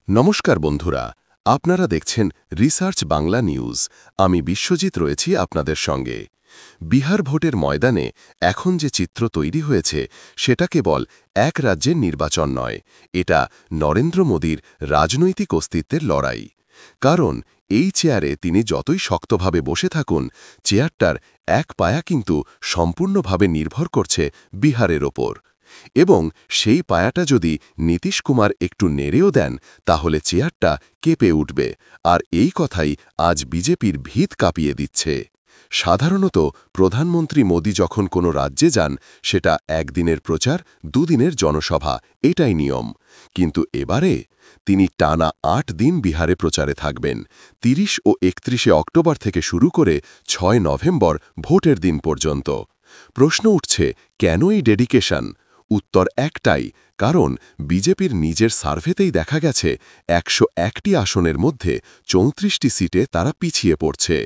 নমস্কার বন্ধুরা, আপনারা দেখছেন রিসার্চ বাংলা নিউজ। আমি বিশ্বজিৎ রয়েছি আপনাদের সঙ্গে। বিহার ভোটের ময়দানে এখন যে চিত্র তৈরি হয়েছে সেটা কেবল এক রাজ্যের নির্বাচন নয়, এটা নরেন্দ্র মোদীর রাজনৈতিক অস্তিত্বের লড়াই। কারণ এই চেয়ারে তিনি যতই শক্তভাবে বসে থাকুন, চেয়ারটার এক পায়া কিন্তু সম্পূর্ণভাবে নির্ভর করছে বিহারের ওপর। এবং সেই পায়াটা যদি নীতিশ কুমার একটু নেড়েও দেন, তাহলে চেয়ারটা কেঁপে উঠবে। আর এই কথাই আজ বিজেপির ভিত কাঁপিয়ে দিচ্ছে। সাধারণত প্রধানমন্ত্রী মোদী যখন কোনো রাজ্যে যান, সেটা একদিনের প্রচার, দুদিনের জনসভা, এটাই নিয়ম। কিন্তু এবারে তিনি টানা ৮ দিন বিহারে প্রচারে থাকবেন। ৩০ ও ৩১ অক্টোবর থেকে শুরু করে ৬ নভেম্বর ভোটের দিন পর্যন্ত। প্রশ্ন উঠছে, কেন এই ডেডিকেশন? উত্তর একটাই, কারণ বিজেপির নিজের সার্ভেতেই দেখা গেছে ১০১টি আসনের মধ্যে ৩৪টি সিটে তারা পিছিয়ে পড়ছে।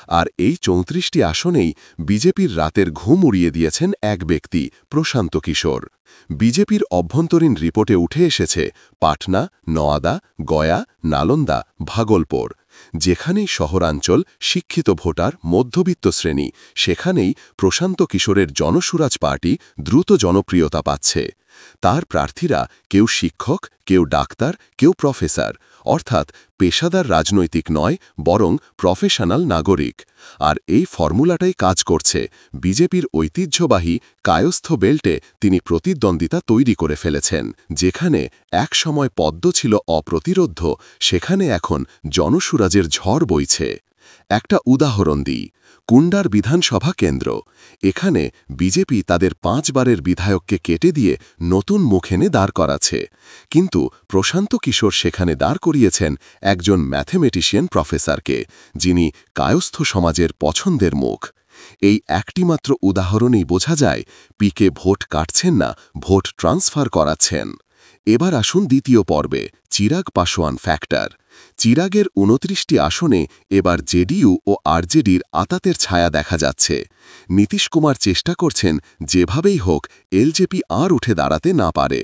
আর এই ৩৪টি আসনেই বিজেপির রাতের ঘুম উড়িয়ে দিয়েছেন এক ব্যক্তি, প্রশান্ত কিশোর। বিজেপির অভ্যন্তরীণ রিপোর্টে উঠে এসেছে পাটনা, নওয়াদা, গয়া, নালন্দা, ভাগলপুর। যেখানেই শহরাঞ্চল, শিক্ষিত ভোটার, মধ্যবিত্ত শ্রেণী, সেখানেই প্রশান্ত কিশোরের জনসুরাজ পার্টি দ্রুত জনপ্রিয়তা পাচ্ছে। তার প্রার্থীরা কেউ শিক্ষক, কেউ ডাক্তার, কেউ প্রফেসর, অর্থাৎ পেশাদার রাজনৈতিক নয়, বরং প্রফেশনাল নাগরিক। আর এই ফর্মুলাটাই কাজ করছে। বিজেপির ঐতিহ্যবাহী কায়স্থ বেল্টে তিনি প্রতিদ্বন্দ্বিতা তৈরি করে ফেলেছেন। যেখানে এক সময় পদ্ম ছিল অপ্রতিরোধ্য, সেখানে এখন জনসুরাজের ঝড় বইছে। একটা উদাহরণ দিই, কুন্ডার বিধানসভা কেন্দ্র। এখানে বিজেপি তাদের ৫ বারের বিধায়ককে কেটে দিয়ে নতুন মুখ এনে দাঁড় করাচ্ছে। কিন্তু প্রশান্ত কিশোর সেখানে দাঁড় করিয়েছেন একজন ম্যাথমেটিশিয়ান প্রফেসরকে, যিনি কায়স্থ সমাজের পছন্দের মুখ। এই একটিমাত্র উদাহরণেই বোঝা যায়, পিকে ভোট কাটছেন না, ভোট ট্রান্সফার করাচ্ছেন। এবার আসুন দ্বিতীয় পর্বে, চিরাগ পাসোয়ান ফ্যাক্টর। চিরাগের ২৯টি আসনে এবার জেডিইউ ও আরজেডির আঁতাতের ছায়া দেখা যাচ্ছে। নীতিশ কুমার চেষ্টা করছেন যেভাবেই হোক এলজেপি আর উঠে দাঁড়াতে না পারে।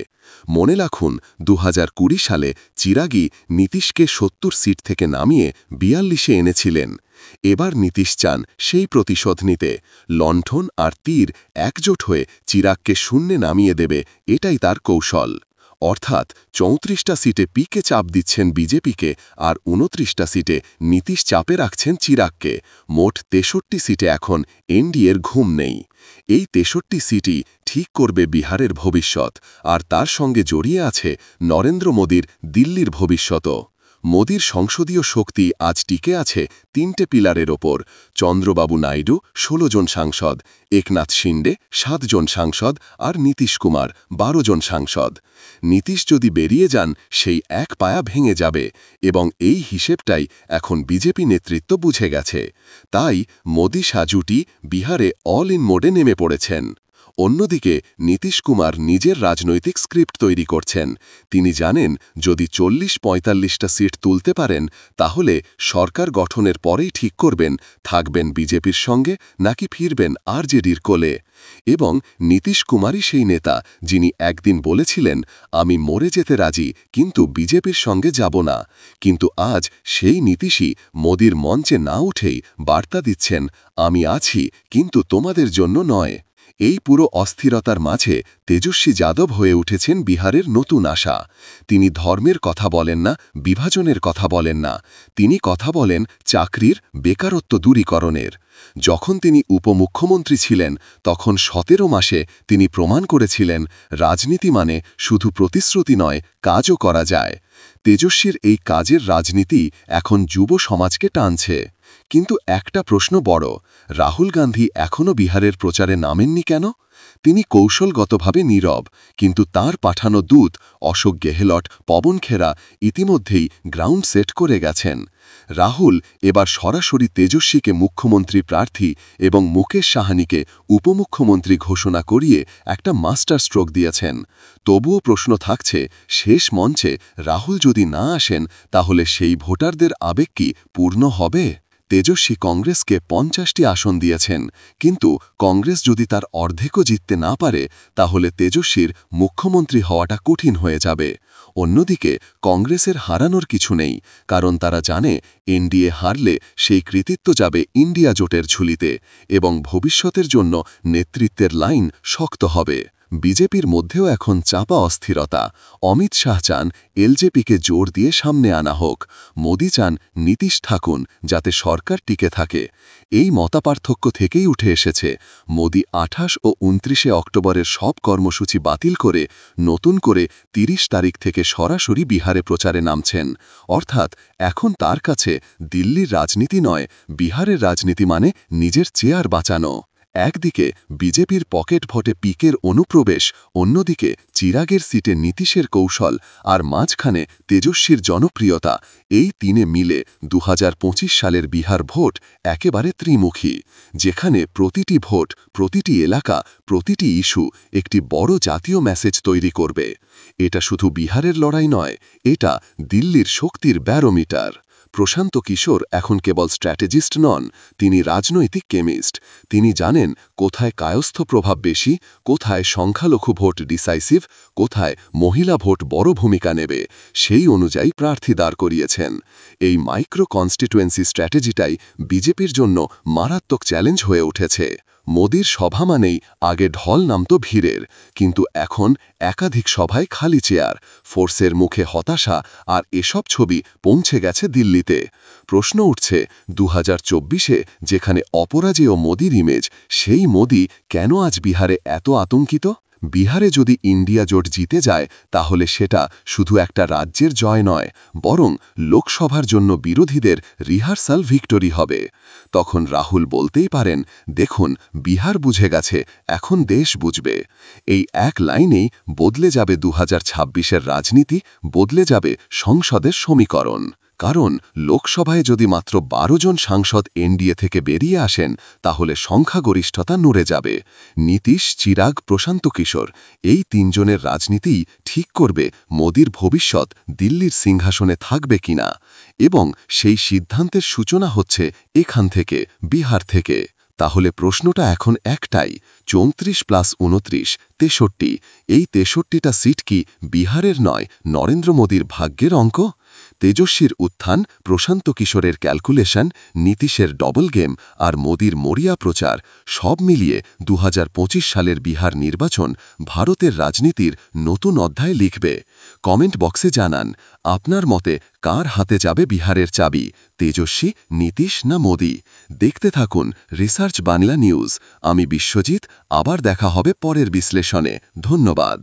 মনে রাখুন, ২০২০ সালে চিরাগই নীতিশকে ৭০ সিট থেকে নামিয়ে ৪২-এ এনেছিলেন। এবার নীতিশ চান সেই প্রতিশোধ নিতে। লণ্ঠন আর তীর একজোট হয়ে চিরাগকে শূন্যে নামিয়ে দেবে, এটাই তার কৌশল। অর্থাৎ ৩৪টা সিটে পিকে চাপ দিচ্ছেন বিজেপিকে, আর ২৯টা সিটে নীতিশ চাপে রাখছেন চিরাগকে। মোট ৬৩ সিটে এখন এনডিএর ঘুম নেই। এই ৬৩ সিটই ঠিক করবে বিহারের ভবিষ্যৎ, আর তার সঙ্গে জড়িয়ে আছে নরেন্দ্র মোদীর দিল্লির ভবিষ্যৎও। মোদীর সংসদীয় শক্তি আজ টিকে আছে ৩টে পিলারের ওপর: চন্দ্রবাবু নাইডু ১৬ জন সাংসদ, একনাথ শিন্ডে ৭ জন সাংসদ, আর নীতিশ কুমার ১২ জন সাংসদ। নীতিশ যদি বেরিয়ে যান, সেই এক পায়া ভেঙে যাবে, এবং এই হিসেবটাই এখন বিজেপি নেতৃত্ব বুঝে গেছে। তাই মোদী সাজুটি বিহারে অল ইন মোডে নেমে পড়েছেন। অন্যদিকে নীতিশ কুমার নিজের রাজনৈতিক স্ক্রিপ্ট তৈরি করছেন। তিনি জানেন, যদি ৪০-৪৫টা সিট তুলতে পারেন, তাহলে সরকার গঠনের পরেই ঠিক করবেন থাকবেন বিজেপির সঙ্গে নাকি ফিরবেন আরজেডির কোলে। এবং নীতিশ কুমারই সেই নেতা, যিনি একদিন বলেছিলেন, আমি মরে যেতে রাজি, কিন্তু বিজেপির সঙ্গে যাব না। কিন্তু আজ সেই নীতিশই মোদীর মঞ্চে না উঠেই বার্তা দিচ্ছেন, আমি আছি, কিন্তু তোমাদের জন্য নয়। এই পুরো অস্থিরতার মাঝে তেজস্বী যাদব হয়ে উঠেছেন বিহারের নতুন আশা। তিনি ধর্মের কথা বলেন না, বিভাজনের কথা বলেন না, তিনি কথা বলেন চাকরির, বেকারত্ব দূরীকরণের। যখন তিনি উপমুখ্যমন্ত্রী ছিলেন, তখন ১৭ মাসে তিনি প্রমাণ করেছিলেন, রাজনীতি মানে শুধু প্রতিশ্রুতি নয়, কাজও করা যায়। তেজস্বীর এই কাজের রাজনীতি এখন যুব সমাজকে টানছে। কিন্তু একটা প্রশ্ন বড়, রাহুল গান্ধী এখনও বিহারের প্রচারে নামেননি কেন? তিনি কৌশলগতভাবে নীরব, কিন্তু তার পাঠানো দূত অশোক গেহলট, পবন খেরা ইতিমধ্যেই গ্রাউন্ড সেট করে গেছেন। রাহুল এবার সরাসরি তেজস্বীকে মুখ্যমন্ত্রী প্রার্থী এবং মুকেশ সাহানিকে উপমুখ্যমন্ত্রী ঘোষণা করিয়ে একটা মাস্টার স্ট্রোক দিয়েছেন। তবুও প্রশ্ন থাকছে, শেষ মঞ্চে রাহুল যদি না আসেন, তাহলে সেই ভোটারদের আবেগ কি পূর্ণ হবে? তেজস্বী কংগ্রেসকে 50টি আসন দিয়েছেন, কিন্তু কংগ্রেস যদি তার অর্ধেকও জিততে না পারে তাহলে তেজস্বীর মুখ্যমন্ত্রী হওয়াটা কঠিন হয়ে যাবে। অন্যদিকে কংগ্রেসের হারানোর কিছু নেই, কারণ তারা জানে এনডিএ হারলে সেই কৃতিত্ব যাবে ইন্ডিয়া জোটের ঝুলিতে এবং ভবিষ্যতের জন্য নেতৃত্বের লাইন শক্ত হবে। বিজেপির মধ্যেও এখন চাপা অস্থিরতা। অমিত শাহ চান এলজেপিকে জোর দিয়ে সামনে আনা হোক, মোদি চান নীতিশ থাকুন যাতে সরকার টিকে থাকে। এই মতাপার্থক্য থেকেই উঠে এসেছে মোদি 28 ও 29 অক্টোবরের সব কর্মসূচি বাতিল করে নতুন করে 30 তারিখ থেকে সরাসরি বিহারে প্রচারে নামছেন। অর্থাৎ এখন তার কাছে দিল্লির রাজনীতি নয়, বিহারের রাজনীতি মানে নিজের চেয়ার বাঁচানো। একদিকে বিজেপির পকেট ভোটে পিকের অনুপ্রবেশ, অন্যদিকে চিরাগের সিটে নীতিশের কৌশল, আর মাঝখানে তেজস্বীর জনপ্রিয়তা। এই তিনে মিলে 2025 সালের বিহার ভোট একেবারে ত্রিমুখী, যেখানে প্রতিটি ভোট, প্রতিটি এলাকা, প্রতিটি ইস্যু একটি বড় জাতীয় মেসেজ তৈরি করবে। এটা শুধু বিহারের লড়াই নয়, এটা দিল্লির শক্তির ব্যারোমিটার। প্রশান্ত কিশোর এখন কেবল স্ট্র্যাটেজিস্ট নন, তিনি রাজনৈতিক কেমিস্ট। তিনি জানেন কোথায় কায়স্থ প্রভাব বেশি, কোথায় সংখ্যালঘু ভোট ডিসাইসিভ, কোথায় মহিলা ভোট বড় ভূমিকা নেবে। সেই অনুযায়ী প্রার্থী দাঁড় করিয়েছেন। এই মাইক্রো কনস্টিটুয়েন্সি স্ট্র্যাটেজিটাই বিজেপির জন্য মারাত্মক চ্যালেঞ্জ হয়ে উঠেছে। মোদির সভা মানেই আগে ঢল নামত ভিড়ের, কিন্তু এখন একাধিক সভায় খালি চেয়ার, ফোর্সের মুখে হতাশা, আর এসব ছবি পৌঁছে গেছে দিল্লিতে। প্রশ্ন উঠছে 2024-এ যেখানে অপরাজেয় মোদির ইমেজ, সেই মোদি কেন আজ বিহারে এত আতঙ্কিত? বিহারে যদি ইন্ডিয়া জোট জিতে যায় তাহলে সেটা শুধু একটা রাজ্যের জয় নয়, বরং লোকসভার জন্য বিরোধীদের রিহার্সাল ভিক্টরি হবে। তখন রাহুল বলতেই পারেন, দেখুন বিহার বুঝে গেছে, এখন দেশ বুঝবে। এই এক লাইনেই বদলে যাবে 2026-এর রাজনীতি, বদলে যাবে সংসদের সমীকরণ। কারণ লোকসভায় যদি মাত্র 12 জন সাংসদ এনডিএ থেকে বেরিয়ে আসেন তাহলে সংখ্যাগরিষ্ঠতা নড়ে যাবে। নীতিশ, চিরাগ, প্রশান্ত কিশোর, এই তিনজনের রাজনীতিই ঠিক করবে মোদির ভবিষ্যৎ দিল্লির সিংহাসনে থাকবে কিনা। এবং সেই সিদ্ধান্তের সূচনা হচ্ছে এখান থেকে, বিহার থেকে। তাহলে প্রশ্নটা এখন একটাই, 34+29, 63, এই 63টা সিট কি বিহারের নয়, নরেন্দ্র মোদির ভাগ্যের অঙ্ক? তেজস্বীর উত্থান, প্রশান্ত কিশোরের ক্যালকুলেশন, নীতিশের ডবল গেম আর মোদির মরিয়া প্রচার, সব মিলিয়ে 2025 সালের বিহার নির্বাচন ভারতের রাজনীতির নতুন অধ্যায় লিখবে। কমেন্ট বক্সে জানান আপনার মতে কার হাতে যাবে বিহারের চাবি, তেজস্বী, নীতিশ না মোদি? দেখতে থাকুন রিসার্চ বাংলা নিউজ। আমি বিশ্বজিৎ, আবার দেখা হবে পরের বিশ্লেষণে। ধন্যবাদ।